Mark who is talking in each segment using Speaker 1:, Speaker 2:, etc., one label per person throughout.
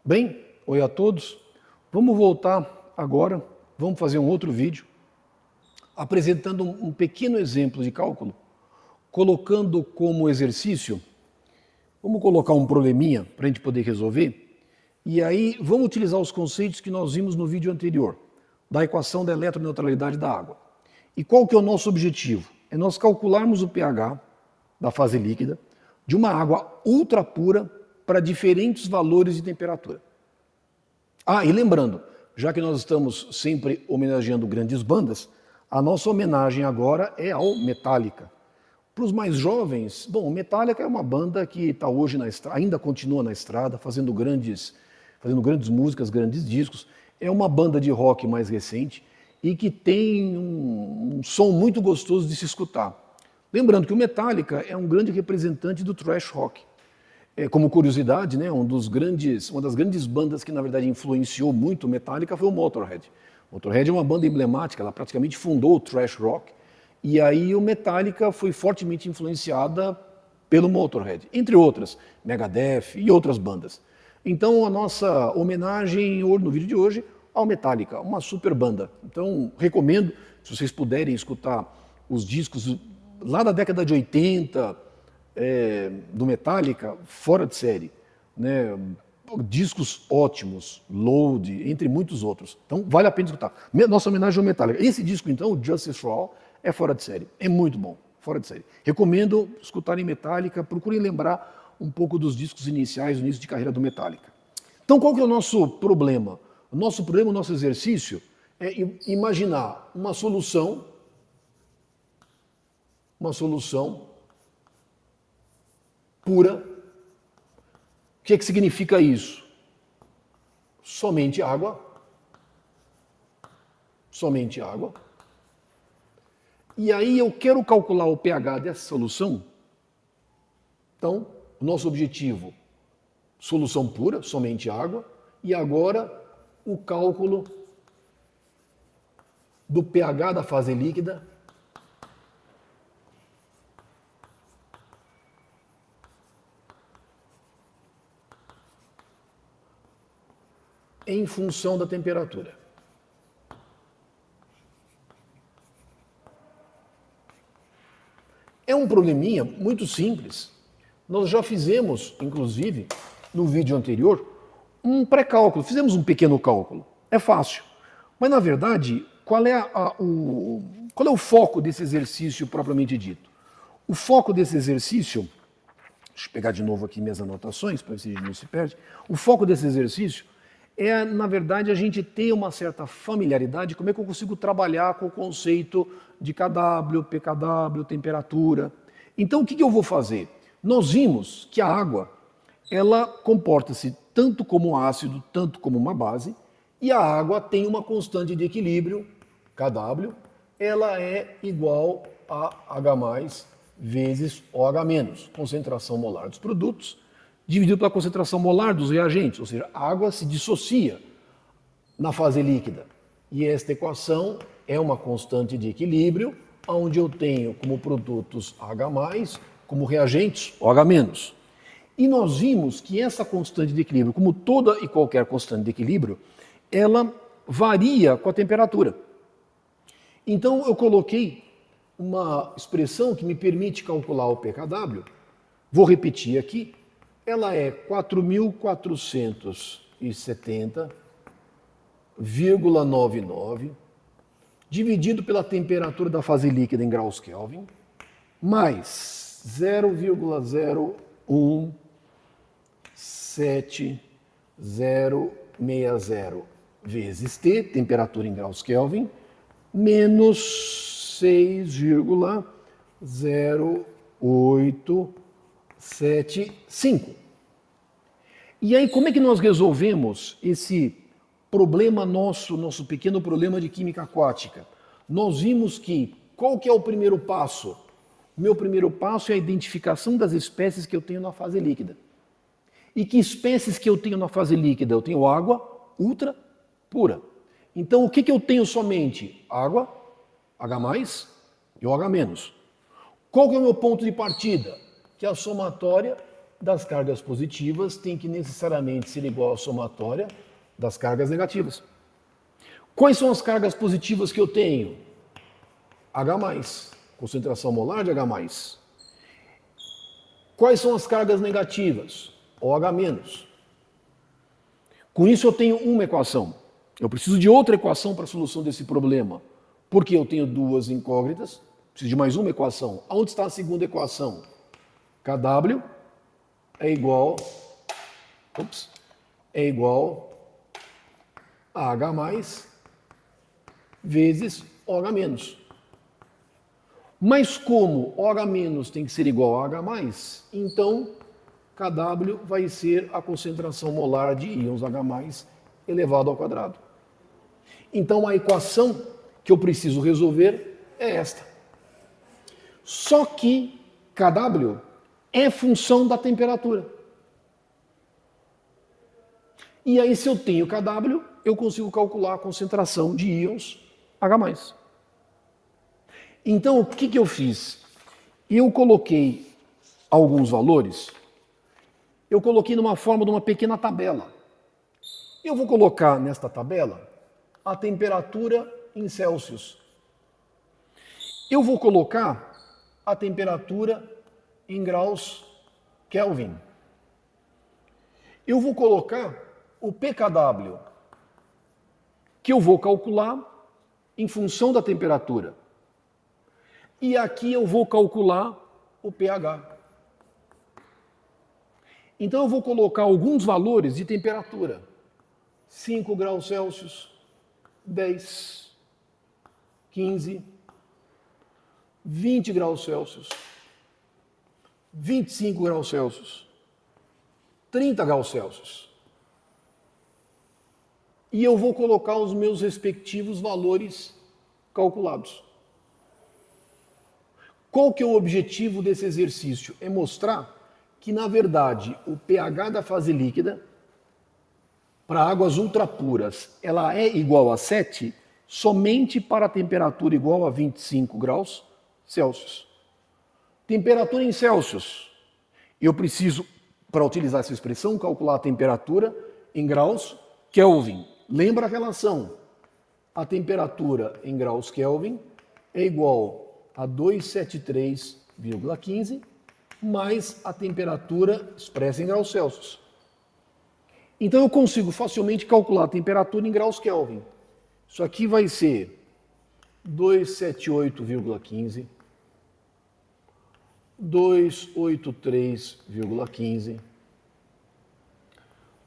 Speaker 1: Bem, oi a todos. Vamos voltar agora, vamos fazer um outro vídeo apresentando um pequeno exemplo de cálculo, colocando como exercício, vamos colocar um probleminha para a gente poder resolver, e aí vamos utilizar os conceitos que nós vimos no vídeo anterior, da equação da eletroneutralidade da água. E qual que é o nosso objetivo? É nós calcularmos o pH da fase líquida de uma água ultra pura para diferentes valores de temperatura. Ah, e lembrando, já que nós estamos sempre homenageando grandes bandas, a nossa homenagem agora é ao Metallica. Para os mais jovens, bom, o Metallica é uma banda que está hoje na estrada, ainda continua na estrada, fazendo grandes músicas, grandes discos. É uma banda de rock mais recente e que tem um som muito gostoso de se escutar. Lembrando que o Metallica é um grande representante do thrash rock. Como curiosidade, né, uma das grandes bandas que na verdade influenciou muito o Metallica foi o Motorhead. O Motorhead é uma banda emblemática, ela praticamente fundou o thrash rock, e aí o Metallica foi fortemente influenciada pelo Motorhead, entre outras, Megadeth e outras bandas. Então a nossa homenagem no vídeo de hoje ao Metallica, uma super banda. Então recomendo, se vocês puderem escutar os discos lá da década de 80, do Metallica, fora de série, né? Discos ótimos, Load, entre muitos outros. Então vale a pena escutar. Nossa homenagem ao Metallica. Esse disco então, o Justice for All, é fora de série, é muito bom, fora de série. Recomendo escutarem Metallica, procurem lembrar um pouco dos discos iniciais, do início de carreira do Metallica. Então qual que é o nosso problema? O nosso exercício é imaginar uma solução pura. O que significa isso? Somente água. Somente água. E aí eu quero calcular o pH dessa solução. Então, o nosso objetivo, solução pura, somente água. E agora, o cálculo do pH da fase líquida em função da temperatura. É um probleminha muito simples. Nós já fizemos, inclusive, no vídeo anterior, um pré-cálculo. Fizemos um pequeno cálculo. É fácil. Mas, na verdade, qual é o foco desse exercício propriamente dito? O foco desse exercício, deixa eu pegar de novo aqui minhas anotações, para ver se a gente não se perde. O foco desse exercício é, na verdade, a gente ter uma certa familiaridade, como é que eu consigo trabalhar com o conceito de KW, PKW, temperatura. Então, o que eu vou fazer? Nós vimos que a água, ela comporta-se tanto como ácido, tanto como uma base, e a água tem uma constante de equilíbrio, KW, ela é igual a H+ vezes OH-, concentração molar dos produtos, dividido pela concentração molar dos reagentes, ou seja, a água se dissocia na fase líquida. E esta equação é uma constante de equilíbrio, onde eu tenho como produtos H+, como reagentes OH-. E nós vimos que essa constante de equilíbrio, como toda e qualquer constante de equilíbrio, ela varia com a temperatura. Então eu coloquei uma expressão que me permite calcular o pKW, vou repetir aqui, ela é 4.470,99 dividido pela temperatura da fase líquida em graus Kelvin, mais 0,01760 vezes T, temperatura em graus Kelvin, menos 6,0875. E aí, como é que nós resolvemos esse problema nosso pequeno problema de química aquática? Nós vimos que, qual que é o primeiro passo? O meu primeiro passo é a identificação das espécies que eu tenho na fase líquida. E que espécies que eu tenho na fase líquida? Eu tenho água ultra pura. Então, o que eu tenho somente? Água, H+ e OH-. Qual que é o meu ponto de partida? Que é a somatória das cargas positivas tem que necessariamente ser igual à somatória das cargas negativas. Quais são as cargas positivas que eu tenho? H+, concentração molar de H+. Quais são as cargas negativas? OH-. Com isso eu tenho uma equação. Eu preciso de outra equação para a solução desse problema. Porque eu tenho duas incógnitas, preciso de mais uma equação. Onde está a segunda equação? KW é igual a H+ vezes OH-. Mas como OH- tem que ser igual a H+, então KW vai ser a concentração molar de íons H+ elevado ao quadrado. Então a equação que eu preciso resolver é esta. Só que KW é função da temperatura. E aí, se eu tenho KW, eu consigo calcular a concentração de íons H+. Então, o que eu fiz? Eu coloquei alguns valores, eu coloquei numa forma de uma pequena tabela. Eu vou colocar nesta tabela a temperatura em Celsius. Eu vou colocar a temperatura em graus Kelvin. Eu vou colocar o pKw, que eu vou calcular em função da temperatura. E aqui eu vou calcular o pH. Então eu vou colocar alguns valores de temperatura. 5 graus Celsius, 10, 15, 20 graus Celsius, 25 graus Celsius, 30 graus Celsius. E eu vou colocar os meus respectivos valores calculados. Qual que é o objetivo desse exercício? É mostrar que, na verdade, o pH da fase líquida, para águas ultrapuras, ela é igual a 7 somente para a temperatura igual a 25 graus Celsius. Temperatura em Celsius. Eu preciso, para utilizar essa expressão, calcular a temperatura em graus Kelvin. Lembra a relação? A temperatura em graus Kelvin é igual a 273,15 mais a temperatura expressa em graus Celsius. Então eu consigo facilmente calcular a temperatura em graus Kelvin. Isso aqui vai ser 278,15, 283,15,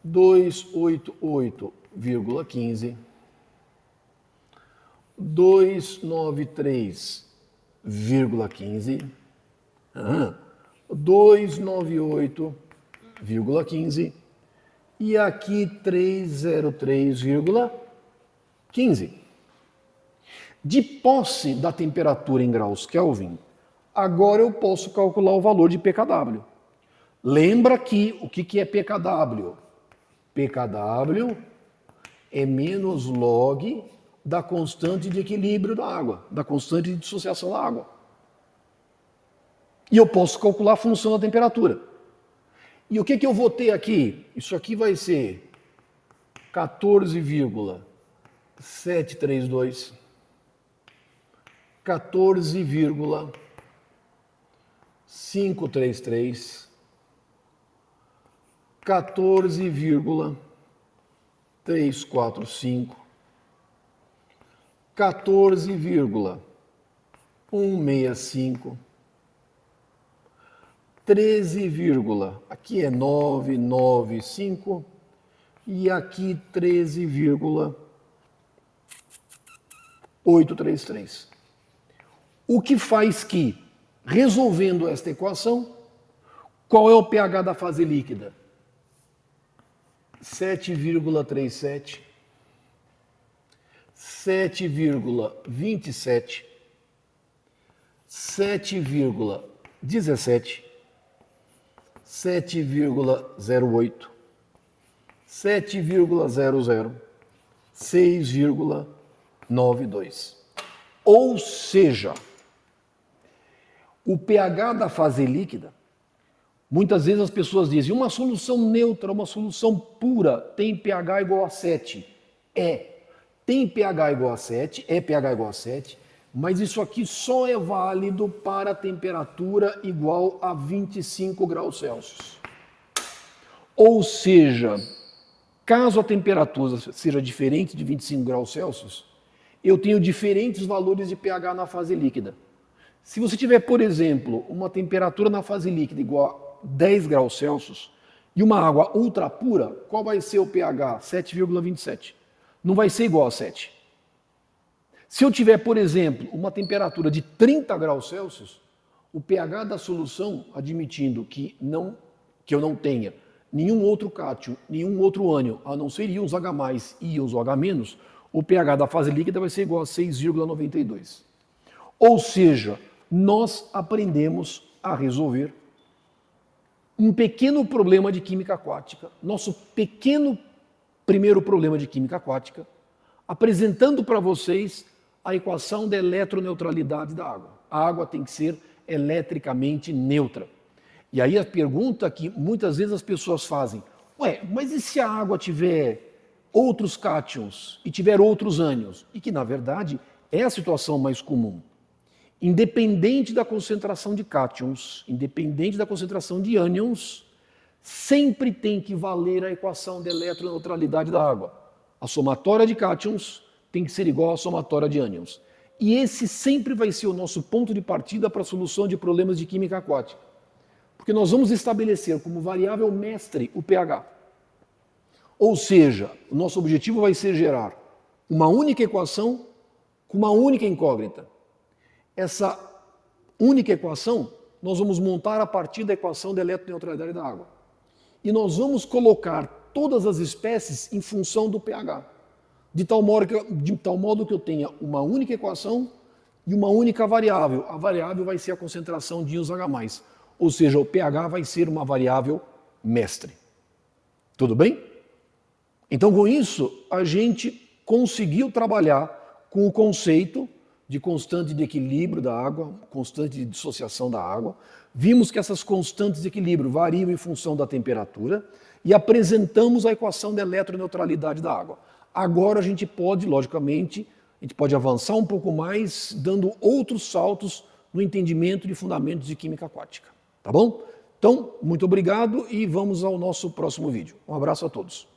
Speaker 1: 288,15, 293,15, 298,15 e aqui 303,15. De posse da temperatura em graus Kelvin, agora eu posso calcular o valor de pKw. Lembra que o que é pKw? pKw é menos log da constante de equilíbrio da água, da constante de dissociação da água. E eu posso calcular a função da temperatura. E o que eu vou ter aqui? Isso aqui vai ser 14,732, 14,533, 14,345, 14,165, 13, aqui é 995 e aqui 13,833. O que faz que, resolvendo esta equação, qual é o pH da fase líquida? 7,37, 7,27, 7,17, 7,08, 7,00, 6,92. Ou seja, o pH da fase líquida Muitas vezes as pessoas dizem, uma solução neutra, uma solução pura, tem pH igual a 7. Tem pH igual a 7, pH igual a 7, mas isso aqui só é válido para temperatura igual a 25 graus Celsius. Ou seja, caso a temperatura seja diferente de 25 graus Celsius, eu tenho diferentes valores de pH na fase líquida. Se você tiver, por exemplo, uma temperatura na fase líquida igual a 10 graus Celsius e uma água ultra pura, qual vai ser o pH? 7,27. Não vai ser igual a 7. Se eu tiver, por exemplo, uma temperatura de 30 graus Celsius, o pH da solução, admitindo que eu não tenha nenhum outro cátion, nenhum outro ânion, a não ser íons H+, íons ou H-, o pH da fase líquida vai ser igual a 6,92. Ou seja, nós aprendemos a resolver um pequeno problema de química aquática, nosso pequeno primeiro problema de química aquática, apresentando para vocês a equação da eletroneutralidade da água. A água tem que ser eletricamente neutra. E aí a pergunta que muitas vezes as pessoas fazem, mas e se a água tiver outros cátions e tiver outros ânions? E que, na verdade, é a situação mais comum. Independente da concentração de cátions, independente da concentração de ânions, sempre tem que valer a equação da eletroneutralidade da água. A somatória de cátions tem que ser igual à somatória de ânions. E esse sempre vai ser o nosso ponto de partida para a solução de problemas de química aquática. Porque nós vamos estabelecer como variável mestre o pH. Ou seja, o nosso objetivo vai ser gerar uma única equação com uma única incógnita. Essa única equação nós vamos montar a partir da equação da eletroneutralidade da água. E nós vamos colocar todas as espécies em função do pH. De tal modo que eu tenha uma única equação e uma única variável. A variável vai ser a concentração de íons H+. Ou seja, o pH vai ser uma variável mestre. Tudo bem? Então, com isso, a gente conseguiu trabalhar com o conceito de constante de equilíbrio da água, constante de dissociação da água. Vimos que essas constantes de equilíbrio variam em função da temperatura e apresentamos a equação da eletroneutralidade da água. Agora a gente pode, logicamente, avançar um pouco mais, dando outros saltos no entendimento de fundamentos de química aquática. Tá bom? Então, muito obrigado e vamos ao nosso próximo vídeo. Um abraço a todos.